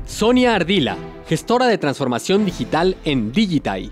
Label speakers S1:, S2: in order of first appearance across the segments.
S1: Sonia Ardila, gestora de transformación digital en Digitai.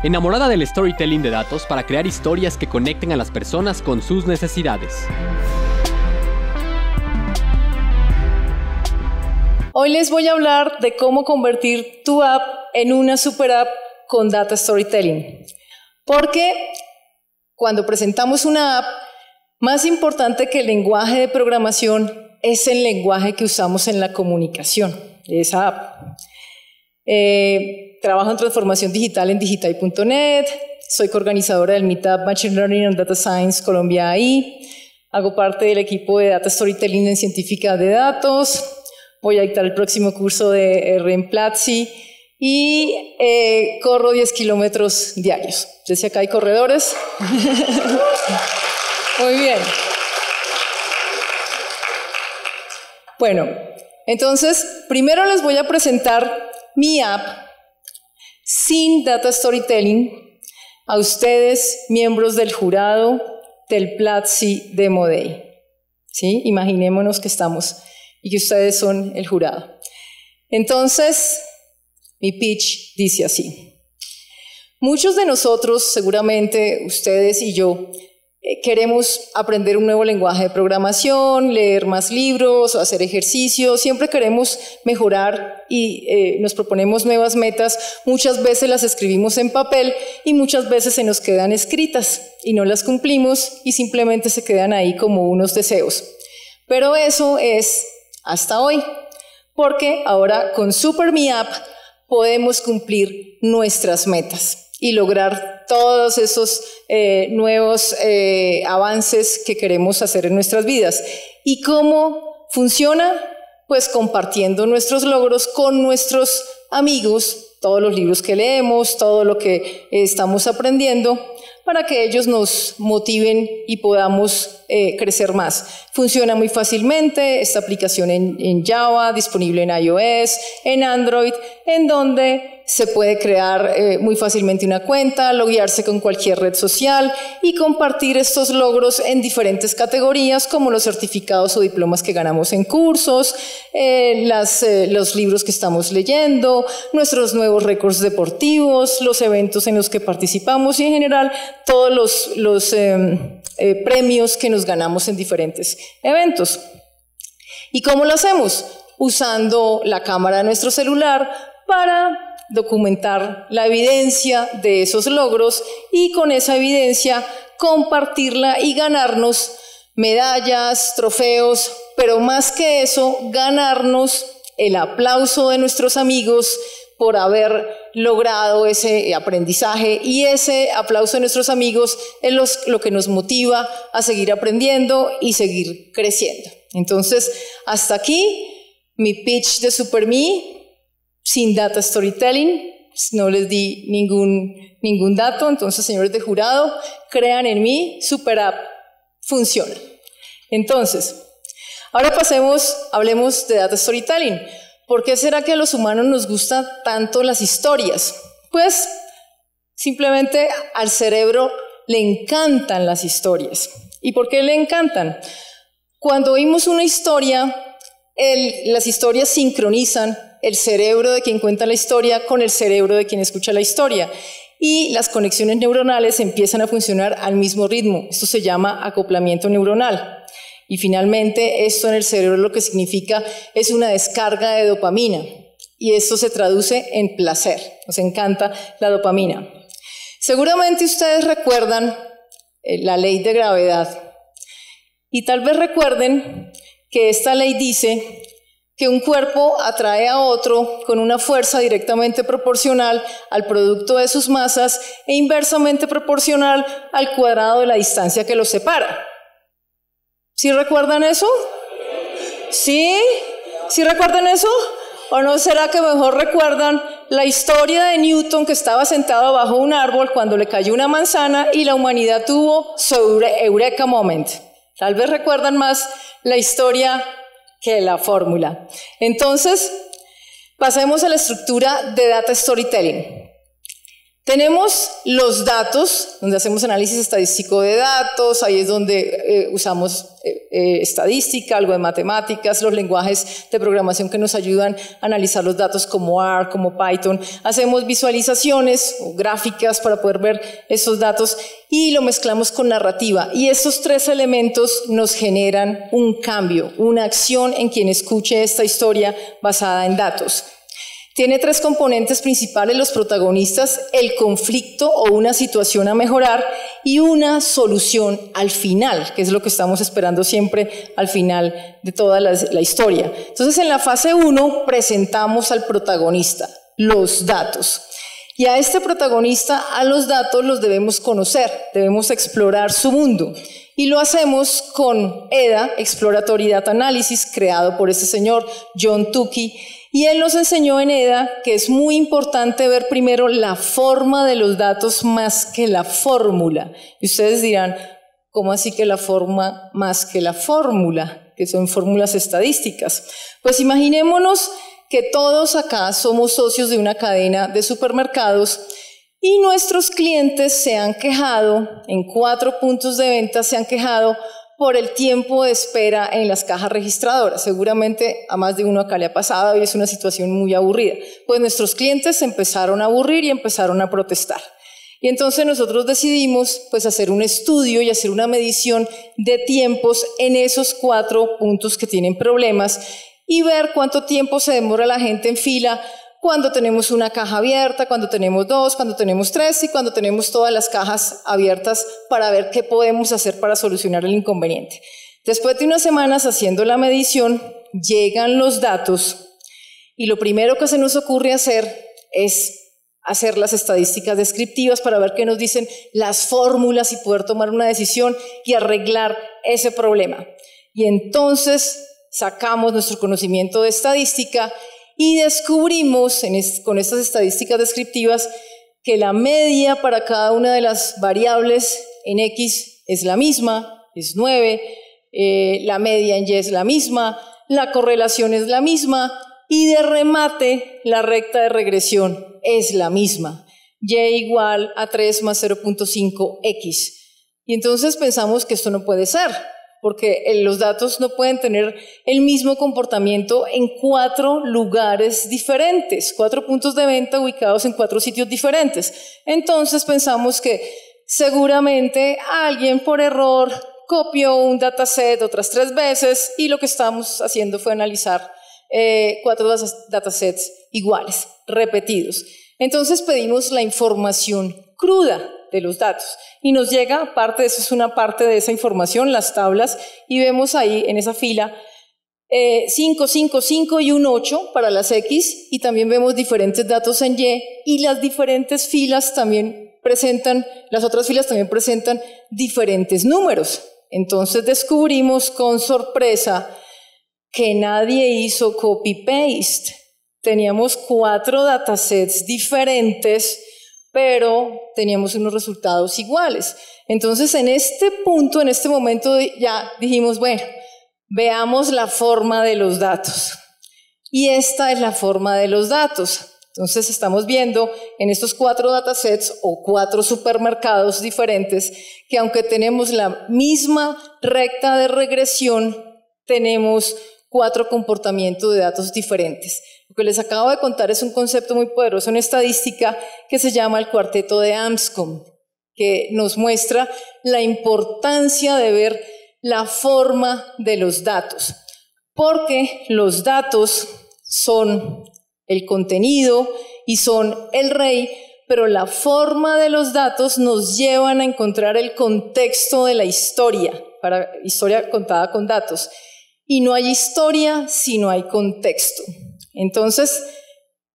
S1: Enamorada del storytelling de datos para crear historias que conecten a las personas con sus necesidades.
S2: Hoy les voy a hablar de cómo convertir tu app en una super app con Data Storytelling. Porque cuando presentamos una app, más importante que el lenguaje de programación es el lenguaje que usamos en la comunicación de esa app. Trabajo en transformación digital en digitai.net, soy coorganizadora del Meetup Machine Learning and Data Science Colombia AI, hago parte del equipo de Data Storytelling en Científica de Datos, voy a dictar el próximo curso de R en Platzi y corro 10 kilómetros diarios. Desde acá hay corredores. Muy bien. Bueno, entonces, primero les voy a presentar mi app sin Data Storytelling a ustedes, miembros del jurado del Platzi Demo Day. ¿Sí? Imaginémonos que estamos y que ustedes son el jurado. Entonces, mi pitch dice así. Muchos de nosotros, seguramente ustedes y yo, queremos aprender un nuevo lenguaje de programación, leer más libros, hacer ejercicio, siempre queremos mejorar y nos proponemos nuevas metas, muchas veces las escribimos en papel y muchas veces se nos quedan escritas y no las cumplimos y simplemente se quedan ahí como unos deseos. Pero eso es hasta hoy, porque ahora con SuperMe App podemos cumplir nuestras metas y lograr todos esos nuevos avances que queremos hacer en nuestras vidas. ¿Y cómo funciona? Pues compartiendo nuestros logros con nuestros amigos, todos los libros que leemos, todo lo que estamos aprendiendo, para que ellos nos motiven y podamos crecer más. Funciona muy fácilmente, esta aplicación en Java, disponible en iOS, en Android, en donde se puede crear muy fácilmente una cuenta, loguearse con cualquier red social y compartir estos logros en diferentes categorías como los certificados o diplomas que ganamos en cursos, los libros que estamos leyendo, nuestros nuevos récords deportivos, los eventos en los que participamos y en general todos los premios que nos ganamos en diferentes eventos. ¿Y cómo lo hacemos? Usando la cámara de nuestro celular para documentar la evidencia de esos logros y con esa evidencia compartirla y ganarnos medallas, trofeos, pero más que eso, ganarnos el aplauso de nuestros amigos por haber logrado ese aprendizaje, y ese aplauso de nuestros amigos es lo que nos motiva a seguir aprendiendo y seguir creciendo. Entonces, hasta aquí mi pitch de SuperMe sin Data Storytelling. No les di ningún dato, entonces, señores de jurado, crean en mí, Super App funciona. Entonces, ahora hablemos de Data Storytelling. ¿Por qué será que a los humanos nos gustan tanto las historias? Pues simplemente al cerebro le encantan las historias. ¿Y por qué le encantan? Cuando oímos una historia, las historias sincronizan el cerebro de quien cuenta la historia con el cerebro de quien escucha la historia. Y las conexiones neuronales empiezan a funcionar al mismo ritmo. Esto se llama acoplamiento neuronal. Y finalmente, esto en el cerebro lo que significa es una descarga de dopamina. Y esto se traduce en placer. Nos encanta la dopamina. Seguramente ustedes recuerdan la ley de gravedad. Y tal vez recuerden que esta ley dice que un cuerpo atrae a otro con una fuerza directamente proporcional al producto de sus masas e inversamente proporcional al cuadrado de la distancia que los separa. ¿Sí recuerdan eso? ¿Sí? ¿Sí recuerdan eso? ¿O no será que mejor recuerdan la historia de Newton, que estaba sentado bajo un árbol cuando le cayó una manzana y la humanidad tuvo su eureka moment? Tal vez recuerdan más la historia que la fórmula. Entonces, pasemos a la estructura de Data Storytelling. Tenemos los datos, donde hacemos análisis estadístico de datos, ahí es donde usamos estadística, algo de matemáticas, los lenguajes de programación que nos ayudan a analizar los datos como R, como Python. Hacemos visualizaciones o gráficas para poder ver esos datos y lo mezclamos con narrativa. Y esos tres elementos nos generan un cambio, una acción en quien escuche esta historia basada en datos. Tiene tres componentes principales los protagonistas: el conflicto o una situación a mejorar y una solución al final, que es lo que estamos esperando siempre al final de toda la historia. Entonces, en la fase 1 presentamos al protagonista, los datos. Y a este protagonista, a los datos los debemos conocer, debemos explorar su mundo. Y lo hacemos con EDA, Exploratory Data Analysis, creado por este señor John Tukey. Y él nos enseñó en EDA que es muy importante ver primero la forma de los datos más que la fórmula. Y ustedes dirán, ¿cómo así que la forma más que la fórmula? Que son fórmulas estadísticas. Pues imaginémonos que todos acá somos socios de una cadena de supermercados y nuestros clientes se han quejado, en 4 puntos de venta se han quejado por el tiempo de espera en las cajas registradoras. Seguramente a más de uno acá le ha pasado y es una situación muy aburrida. Pues nuestros clientes se empezaron a aburrir y empezaron a protestar. Y entonces nosotros decidimos pues hacer un estudio y hacer una medición de tiempos en esos 4 puntos que tienen problemas y ver cuánto tiempo se demora la gente en fila cuando tenemos una caja abierta, cuando tenemos 2, cuando tenemos 3 y cuando tenemos todas las cajas abiertas, para ver qué podemos hacer para solucionar el inconveniente. Después de unas semanas haciendo la medición, llegan los datos y lo primero que se nos ocurre hacer es hacer las estadísticas descriptivas para ver qué nos dicen las fórmulas y poder tomar una decisión y arreglar ese problema. Y entonces sacamos nuestro conocimiento de estadística y descubrimos con estas estadísticas descriptivas que la media para cada una de las variables en X es la misma, es 9, la media en Y es la misma, la correlación es la misma y de remate la recta de regresión es la misma, Y igual a 3 más 0.5X. Y entonces pensamos que esto no puede ser, porque los datos no pueden tener el mismo comportamiento en 4 lugares diferentes, 4 puntos de venta ubicados en 4 sitios diferentes. Entonces pensamos que seguramente alguien por error copió un dataset otras 3 veces y lo que estamos haciendo fue analizar 4 datasets iguales, repetidos. Entonces pedimos la información cruda de los datos y nos llega eso es una parte de esa información, las tablas, y vemos ahí en esa fila 5, 5, 5 y un 8 para las X, y también vemos diferentes datos en y las diferentes filas también presentan, las otras filas también presentan diferentes números. Entonces descubrimos con sorpresa que nadie hizo copy-paste. Teníamos 4 datasets diferentes, pero teníamos unos resultados iguales. Entonces, en este punto, en este momento, ya dijimos, bueno, veamos la forma de los datos. Y esta es la forma de los datos. Entonces, estamos viendo en estos 4 datasets o 4 supermercados diferentes que aunque tenemos la misma recta de regresión, tenemos 4 comportamientos de datos diferentes. Lo que les acabo de contar es un concepto muy poderoso en estadística que se llama el cuarteto de Anscombe, que nos muestra la importancia de ver la forma de los datos, porque los datos son el contenido y son el rey, pero la forma de los datos nos llevan a encontrar el contexto de la historia, para historia contada con datos. Y no hay historia si no hay contexto. Entonces,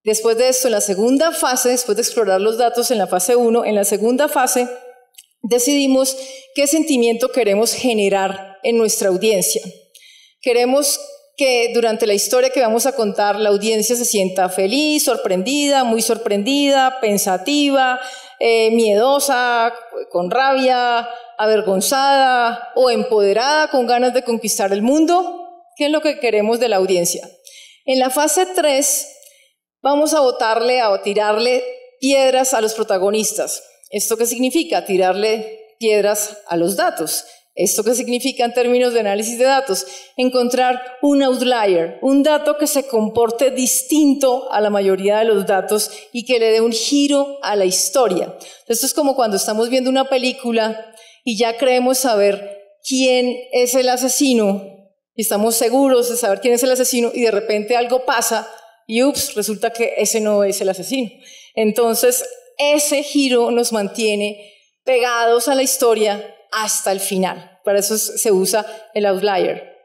S2: después de esto, en la segunda fase, después de explorar los datos en la fase 1, en la segunda fase decidimos qué sentimiento queremos generar en nuestra audiencia. Queremos que durante la historia que vamos a contar la audiencia se sienta feliz, sorprendida, muy sorprendida, pensativa, miedosa, con rabia, avergonzada o empoderada, con ganas de conquistar el mundo. ¿Qué es lo que queremos de la audiencia? En la fase 3 vamos a tirarle piedras a los protagonistas. ¿Esto qué significa? Tirarle piedras a los datos. ¿Esto qué significa en términos de análisis de datos? Encontrar un outlier, un dato que se comporte distinto a la mayoría de los datos y que le dé un giro a la historia. Esto es como cuando estamos viendo una película y ya creemos saber quién es el asesino, y estamos seguros de saber quién es el asesino y de repente algo pasa y ups, resulta que ese no es el asesino. Entonces, ese giro nos mantiene pegados a la historia hasta el final. Para eso se usa el outlier.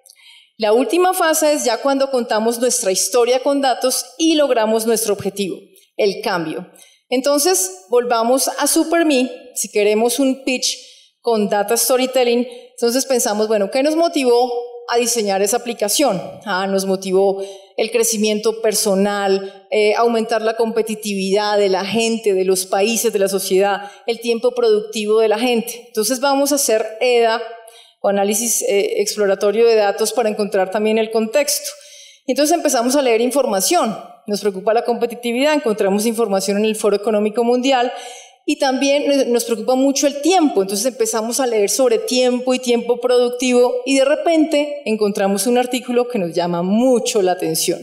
S2: La última fase es ya cuando contamos nuestra historia con datos y logramos nuestro objetivo, el cambio. Entonces, volvamos a SuperMe. Si queremos un pitch con Data Storytelling, entonces pensamos, bueno, ¿qué nos motivó a diseñar esa aplicación? Nos motivó el crecimiento personal, aumentar la competitividad de la gente, de los países, de la sociedad, el tiempo productivo de la gente. Entonces vamos a hacer EDA, o análisis exploratorio de datos, para encontrar también el contexto. Y entonces empezamos a leer información. Nos preocupa la competitividad, encontramos información en el Foro Económico Mundial, y también nos preocupa mucho el tiempo. Entonces empezamos a leer sobre tiempo y tiempo productivo y de repente encontramos un artículo que nos llama mucho la atención.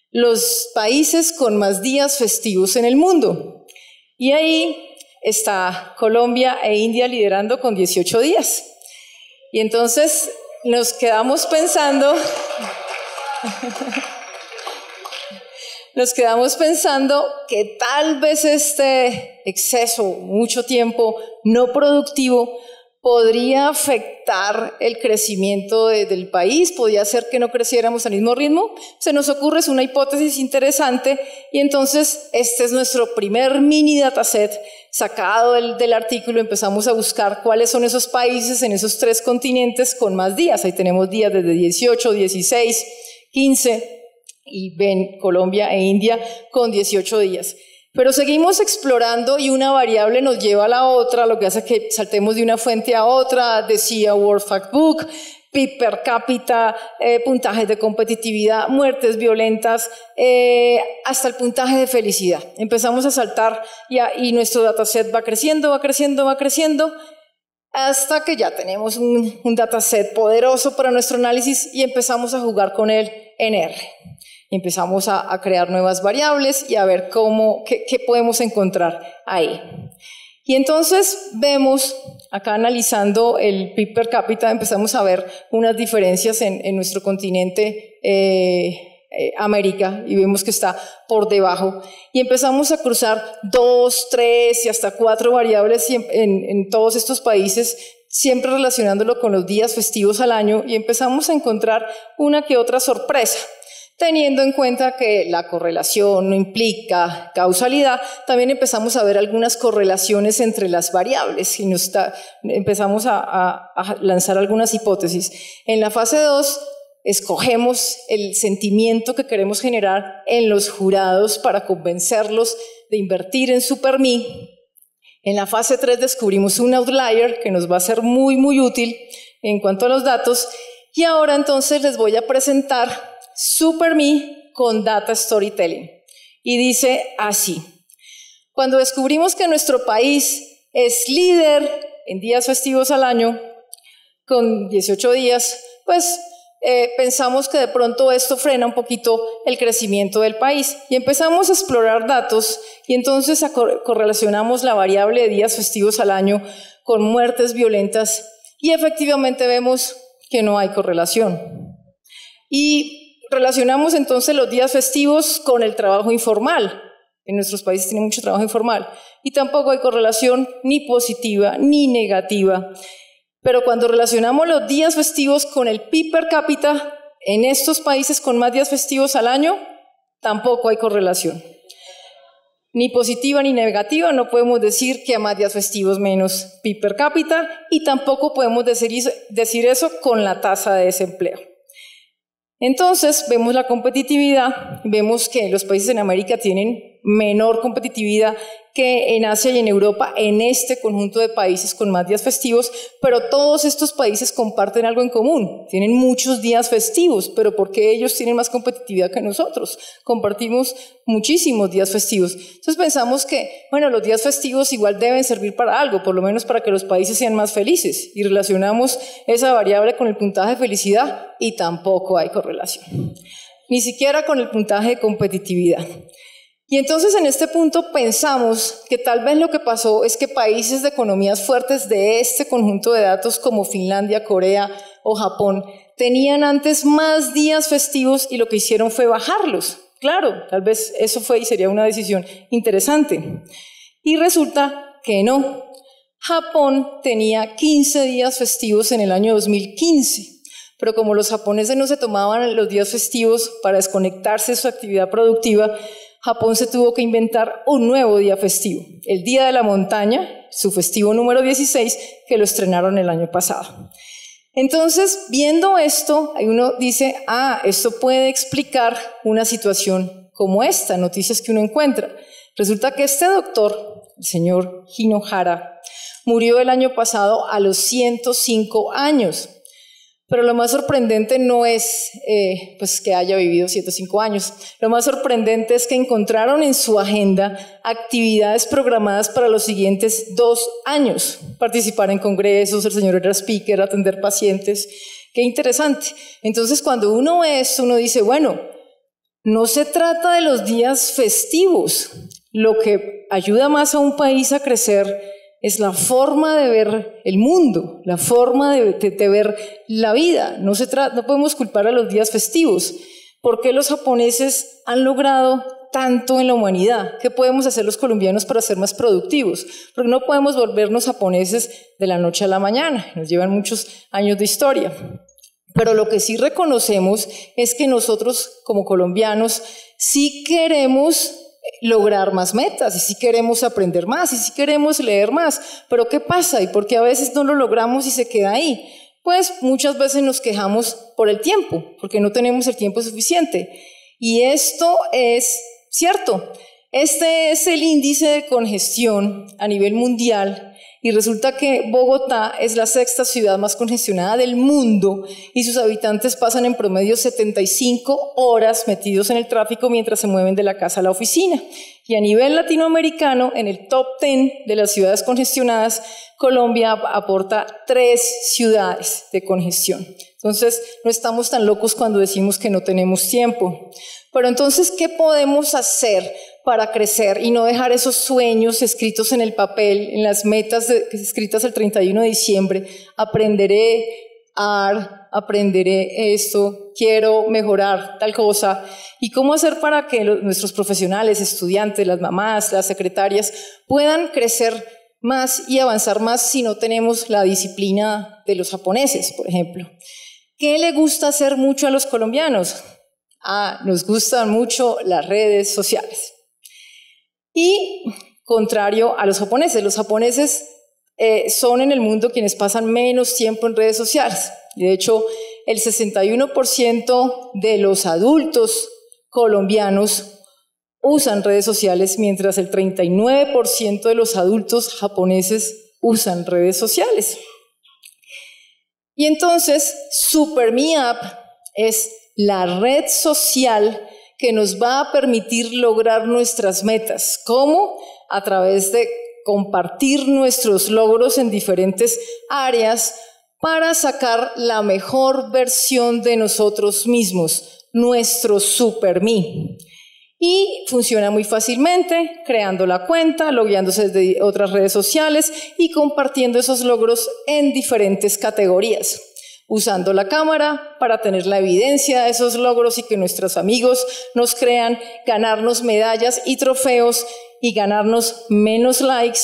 S2: Los países con más días festivos en el mundo. Y ahí está Colombia e India liderando con 18 días. Y entonces nos quedamos pensando... Nos quedamos pensando que tal vez este exceso, mucho tiempo no productivo, podría afectar el crecimiento del país, podría hacer que no creciéramos al mismo ritmo. Se nos ocurre, es una hipótesis interesante, y entonces este es nuestro primer mini dataset sacado del artículo. Empezamos a buscar cuáles son esos países en esos 3 continentes con más días. Ahí tenemos días desde 18, 16, 15... y ven Colombia e India con 18 días. Pero seguimos explorando y una variable nos lleva a la otra, lo que hace que saltemos de una fuente a otra. Decía World Factbook, PIB per cápita, puntajes de competitividad, muertes violentas, hasta el puntaje de felicidad. Empezamos a saltar y nuestro dataset va creciendo, va creciendo, va creciendo, hasta que ya tenemos un dataset poderoso para nuestro análisis y empezamos a jugar con él en R. Empezamos a crear nuevas variables y a ver qué podemos encontrar ahí. Y entonces vemos, acá analizando el PIB per cápita, empezamos a ver unas diferencias en nuestro continente América, y vemos que está por debajo. Y empezamos a cruzar 2, 3 y hasta 4 variables en todos estos países, siempre relacionándolo con los días festivos al año, y empezamos a encontrar una que otra sorpresa. Teniendo en cuenta que la correlación no implica causalidad, también empezamos a ver algunas correlaciones entre las variables y empezamos a lanzar algunas hipótesis. En la fase 2, escogemos el sentimiento que queremos generar en los jurados para convencerlos de invertir en SuperMe. En la fase 3 descubrimos un outlier que nos va a ser muy, muy útil en cuanto a los datos. Y ahora entonces les voy a presentar SuperMe con Data Storytelling. Y dice así: cuando descubrimos que nuestro país es líder en días festivos al año, con 18 días, pues pensamos que de pronto esto frena un poquito el crecimiento del país. Y empezamos a explorar datos y entonces correlacionamos la variable de días festivos al año con muertes violentas y efectivamente vemos que no hay correlación. Y relacionamos entonces los días festivos con el trabajo informal. En nuestros países tiene mucho trabajo informal y tampoco hay correlación ni positiva ni negativa. Pero cuando relacionamos los días festivos con el PIB per cápita, en estos países con más días festivos al año, tampoco hay correlación. Ni positiva ni negativa. No podemos decir que a más días festivos menos PIB per cápita, y tampoco podemos decir eso con la tasa de desempleo. Entonces vemos la competitividad, vemos que los países en América tienen menor competitividad que en Asia y en Europa, en este conjunto de países con más días festivos, pero todos estos países comparten algo en común, tienen muchos días festivos, pero ¿por qué ellos tienen más competitividad que nosotros? Compartimos muchísimos días festivos. Entonces pensamos que, bueno, los días festivos igual deben servir para algo, por lo menos para que los países sean más felices, y relacionamos esa variable con el puntaje de felicidad y tampoco hay correlación, ni siquiera con el puntaje de competitividad. Y entonces en este punto pensamos que tal vez lo que pasó es que países de economías fuertes de este conjunto de datos como Finlandia, Corea o Japón tenían antes más días festivos y lo que hicieron fue bajarlos. Claro, tal vez eso fue y sería una decisión interesante. Y resulta que no. Japón tenía 15 días festivos en el año 2015. Pero como los japoneses no se tomaban los días festivos para desconectarse de su actividad productiva, Japón se tuvo que inventar un nuevo día festivo, el Día de la Montaña, su festivo número 16, que lo estrenaron el año pasado. Entonces, viendo esto, uno dice, esto puede explicar una situación como esta, noticias que uno encuentra. Resulta que este doctor, el señor Hinohara, murió el año pasado a los 105 años. Pero lo más sorprendente no es pues que haya vivido 105 años. Lo más sorprendente es que encontraron en su agenda actividades programadas para los siguientes 2 años. Participar en congresos, el señor era speaker, atender pacientes. Qué interesante. Entonces, cuando uno ve esto, uno dice, bueno, no se trata de los días festivos. Lo que ayuda más a un país a crecer es la forma de ver el mundo, la forma de ver la vida. No podemos culpar a los días festivos. ¿Por qué los japoneses han logrado tanto en la humanidad? ¿Qué podemos hacer los colombianos para ser más productivos? Porque no podemos volvernos japoneses de la noche a la mañana. Nos llevan muchos años de historia. Pero lo que sí reconocemos es que nosotros, como colombianos, sí queremos lograr más metas, y si queremos aprender más, y si queremos leer más. Pero ¿qué pasa? ¿Y por qué a veces no lo logramos y se queda ahí? Pues muchas veces nos quejamos por el tiempo, porque no tenemos el tiempo suficiente. Y esto es cierto. Este es el índice de congestión a nivel mundial, y resulta que Bogotá es la 6ª ciudad más congestionada del mundo y sus habitantes pasan en promedio 75 horas metidos en el tráfico mientras se mueven de la casa a la oficina. Y a nivel latinoamericano, en el top 10 de las ciudades congestionadas, Colombia aporta 3 ciudades de congestión. Entonces, no estamos tan locos cuando decimos que no tenemos tiempo. Pero entonces, ¿qué podemos hacer para crecer y no dejar esos sueños escritos en el papel, en las metas escritas el 31 de diciembre? Aprenderé aprenderé esto, quiero mejorar tal cosa. ¿Y cómo hacer para que nuestros profesionales, estudiantes, las mamás, las secretarias puedan crecer más y avanzar más si no tenemos la disciplina de los japoneses, por ejemplo? ¿Qué le gusta hacer mucho a los colombianos? Nos gustan mucho las redes sociales. Y contrario a los japoneses son en el mundo quienes pasan menos tiempo en redes sociales. De hecho, el 61% de los adultos colombianos usan redes sociales, mientras el 39% de los adultos japoneses usan redes sociales. Y entonces, SuperMe App es la red social que nos va a permitir lograr nuestras metas. ¿Cómo? A través de compartir nuestros logros en diferentes áreas para sacar la mejor versión de nosotros mismos, nuestro SuperMe. Y funciona muy fácilmente, creando la cuenta, logueándose desde otras redes sociales y compartiendo esos logros en diferentes categorías, usando la cámara para tener la evidencia de esos logros y que nuestros amigos nos crean, ganarnos medallas y trofeos y ganarnos menos likes,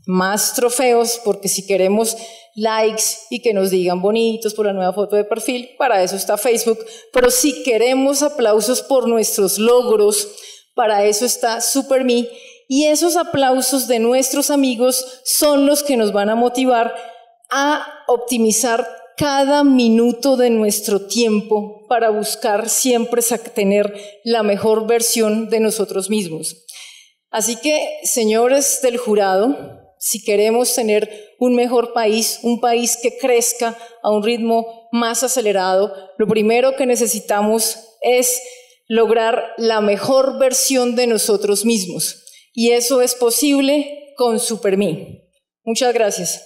S2: más trofeos, porque si queremos likes y que nos digan bonitos por la nueva foto de perfil, para eso está Facebook. Pero si queremos aplausos por nuestros logros, para eso está SuperMe. Y esos aplausos de nuestros amigos son los que nos van a motivar a optimizar cada minuto de nuestro tiempo para buscar siempre tener la mejor versión de nosotros mismos. Así que, señores del jurado, si queremos tener un mejor país, un país que crezca a un ritmo más acelerado, lo primero que necesitamos es lograr la mejor versión de nosotros mismos. Y eso es posible con SuperMe. Muchas gracias.